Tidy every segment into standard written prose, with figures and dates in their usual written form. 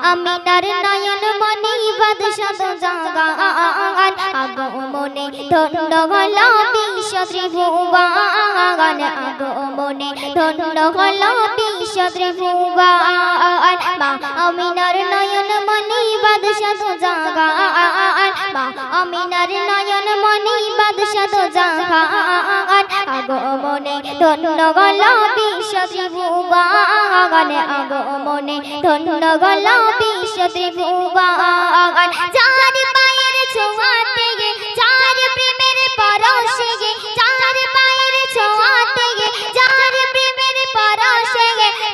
আমিনার নয়ন মনি বাদশা তো জাগান আগমনে ধন্য হল বিশ্ব ত্রিভুবন আগমনে ধন্য হল বিশ্ব ত্রিভুবন মা আমিনার নয়ন মনি বাদশা তো জাগান মা আমিনার নয়ন মনি বাদশা তো জাগান আগমনে ধন্য হল বিশ্ব ত্রিভুবন আগমনে ধন্য হল বিশ্ব ত্রিভুবন যার পায়ের ছোঁয়াতে যার প্রেমের পরশে যার পায়ের ছোঁয়াতে যার প্রেমের পরশে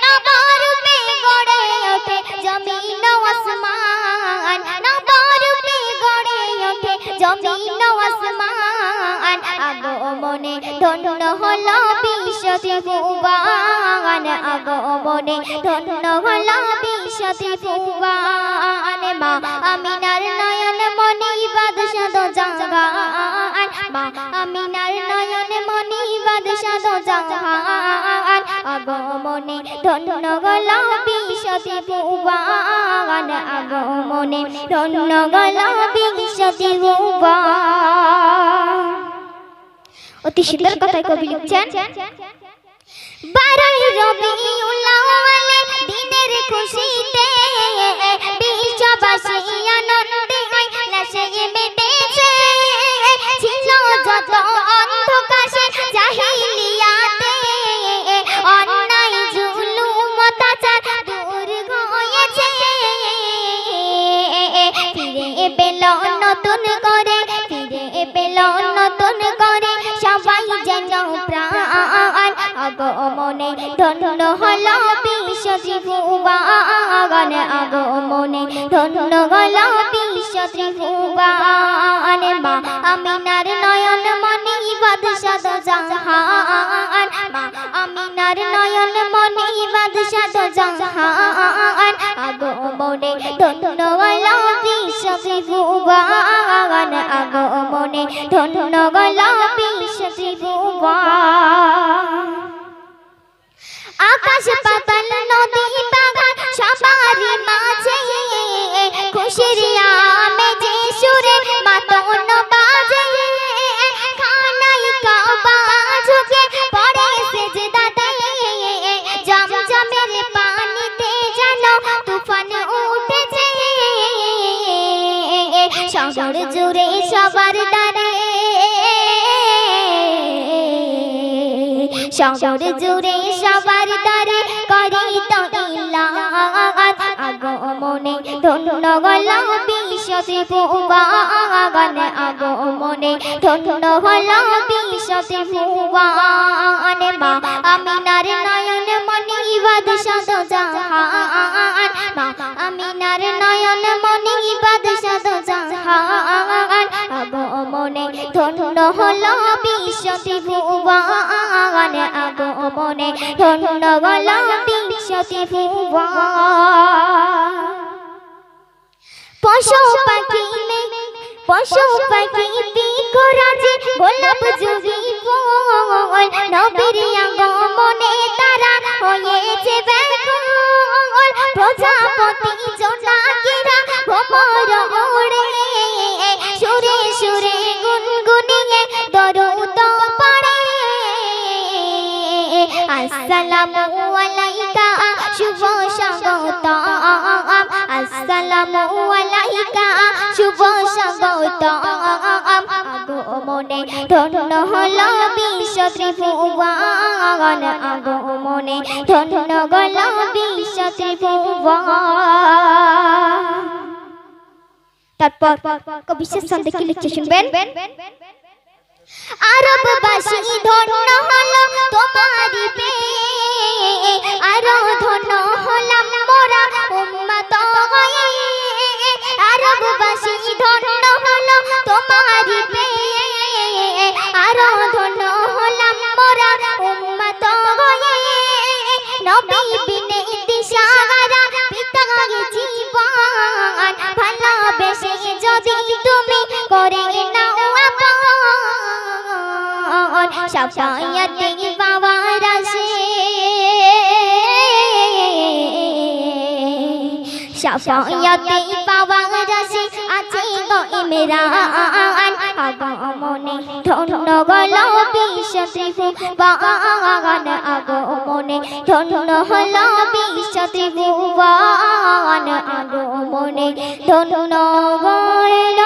নবরূপে গড়ে ওঠে জমিন ও আসমান নবরূপে গড়ে ওঠে জমিন ও আসমান আগমনে ধন্য হল বিশ্ব ত্রিভুবন আগমনে ধন্য হল বিশ্ব ত্রিভুবন মা আমিনার নয়ন মনি বাদশা তো জাগান মা আমিনার নয়ন মনি বাদশা তো জাগান আগমনে ধন্য হল বিশ্ব ত্রিভুবন আগমনে ধন্য হল বিশ্ব ত্রিভুবন। অতি সুন্দর কথায় কবি লিখছেন 12 রবিউল আউয়াল দিনের খুশিতে বিশ্ববাসী আনন্দে লাশে মেতেছে ছিল যত অন্ধকারে জাহিলিয়াতে অন্যায় জুলুম অত্যাচার দূর হয়েছে ফিরে পেল নতুন করে ফিরে পেল নতুন করে সবাই যেন প্রাণ আগমনে ধন্য হল বিশ্ব ত্রিভুবন আগমনে ধন্য হল বিশ্ব ত্রিভুবন মা আমিনার নয়ন মনি বাদশা তো জাহান মা আমিনার নয়ন মনি বাদশা তো জাহান আগমনে ধন্য হল বিশ্ব ত্রিভুবন আগমনে ধন্য হল বিশ্ব ত্রিভুবন। আকাশ পাতাল নদী বাগান সবারই মাঝে খুশির আমেজে সুরে মাতন বাজে খানাই কাবা ঝুঁকে পড়ে সেজদাতে জমজমের পানিতে যেন তুফান উঠেছে শহর জুড়ে সবার দ্বারে শহর জুড়ে সবার দ্বারে করি তো ইলাহাত আগমনে ধন্য হল বিশ্ব ত্রিভুবন আগমনে ধন্য হল বিশ্ব ত্রিভুবন মা আমিনার নয়ন মনি বাদশা তো জাহান মা আমিনার নয়ন মনি বাদশা তো জাহান আগমনে ধন্য হল বিশ্ব ত্রিভুবন আগমনে ধন্য হল বিশ্ব ত্রিভুবন। পশু পাখি বিকরাজি গোলাপ জুড়ি ফুল নবীর আগমনে তারা হয়েছে ব্যাকুল প্রজাপতি জোনাকিরা ভ্রমর ওড়ে সুরে সুরে গুনগুনিয়ে দরুদ পড়ে আসসালামু আলাইকা শুভ স্বাগতম আসসালামু আলাইকা শুভ স্বাগতম আগমনে ধন্য হল বিশ্ব ত্রিভুবন আগমনে ধন্য হল বিশ্ব ত্রিভুবন। তারপর কবি শেষ ছন্দে কি লিখছে শুনবেন। আরববাসী ধন্য হলো তোমারি পেয়ে আরো ধন্য হলাম মোরা উম্মত হয়ে আরববাসী ধন্য হলো তোমারি পেয়ে আরো ধন্য হলাম মোরা উম্মত হয়ে নবী বিনে দিশাহারা পিতা জীবন ভালোবেসে যদি তুমি করে নাও শাফায়াতে পাওয়ার আসে শাফায়াতে পাওয়া রাশি আছে গো ইমরান আগমনে ধন্য গল বিশ্ব ত্রিভুবন আগমনে ধন্য হল বিশ্ব ত্রিভুবন আগমনে ধন্য গল